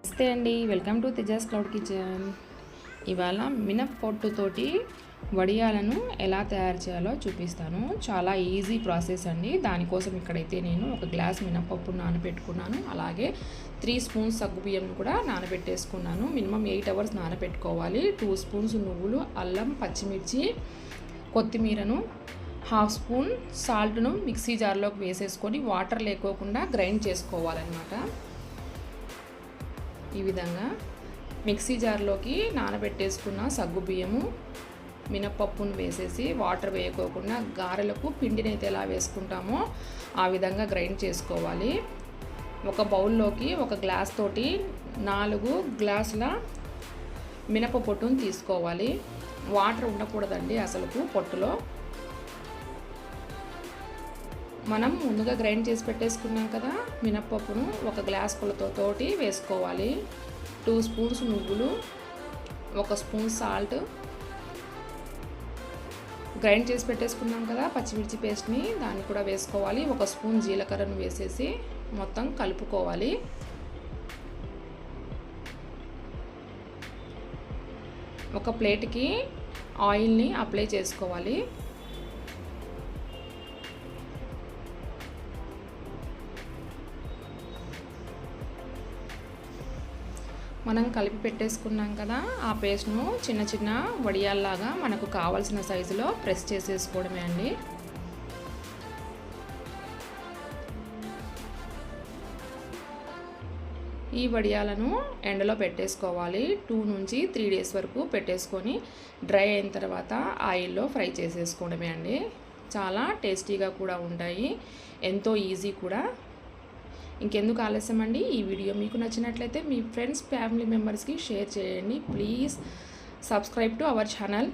నమస్తే అండి, welcome to Tejas cloud kitchen. ఇవాళ మినప్పొట్టుతోటి వడియాలను ఎలా తయారు చేయాలో చూపిస్తాను. చాలా ఈజీ ప్రాసెస్ అండి. దానికోసం ఇక్కడైతే నేను ఒక గ్లాస్ మినపప్పు నానబెట్టుకున్నాను. అలాగే 3 స్పూన్స్ సగ్గుబియ్యం కూడా నానబెట్టేసుకున్నాను. మినిమం 8 అవర్స్ నానబెట్టుకోవాలి. 2 స్పూన్స్ నువ్వులు, అల్లం, పచ్చిమిర్చి, కొత్తిమీరను, 1/2 స్పూన్ సాల్ట్ను మిక్సీ జార్లోకి వేసేసుకొని వాటర్ లేకోకుండా గ్రైండ్ చేసుకోవాలన్నమాట. ఈ విధంగా మిక్సీ జార్లోకి నానబెట్టేసుకున్న సగ్గుబియ్యము, మినపప్పును వేసేసి వాటర్ వేయకోకుండా గారెలకు పిండిని అయితే ఎలా వేసుకుంటామో ఆ విధంగా గ్రైండ్ చేసుకోవాలి. ఒక బౌల్లోకి ఒక గ్లాస్ తోటి 4 గ్లాసుల మినప పొట్టును తీసుకోవాలి. వాటర్ ఉండకూడదండి అసలుకు పొట్టులో. మనం ముందుగా గ్రైండ్ చేసి పెట్టేసుకున్నాం కదా మినప్పప్పును ఒక గ్లాస్ కొలతతోటి వేసుకోవాలి. 2 స్పూన్స్ నువ్వులు, 1 స్పూన్ సాల్ట్, గ్రైండ్ చేసి పెట్టేసుకున్నాం కదా పచ్చిమిర్చి పేస్ట్ని, దాన్ని కూడా వేసుకోవాలి. 1 స్పూన్ జీలకర్రను వేసేసి మొత్తం కలుపుకోవాలి. ఒక ప్లేట్కి ఆయిల్ని అప్లై చేసుకోవాలి. మనం కలిపి పెట్టేసుకున్నాం కదా ఆ పేస్ట్ను చిన్న చిన్న వడియాల్లాగా మనకు కావాల్సిన సైజులో ప్రెస్ చేసేసుకోవడమే అండి. ఈ వడియాలను ఎండలో పెట్టేసుకోవాలి. 2 నుంచి 3 డేస్ వరకు పెట్టేసుకొని డ్రై అయిన తర్వాత ఆయిల్లో ఫ్రై చేసేసుకోవడమే అండి. చాలా టేస్టీగా కూడా ఉంటాయి, ఎంతో ఈజీ కూడా. ఇంకెందుకు ఆలస్యం అండి, ఈ వీడియో మీకు నచ్చినట్లయితే మీ ఫ్రెండ్స్, ఫ్యామిలీ మెంబర్స్కి షేర్ చేయండి. Please subscribe to our channel.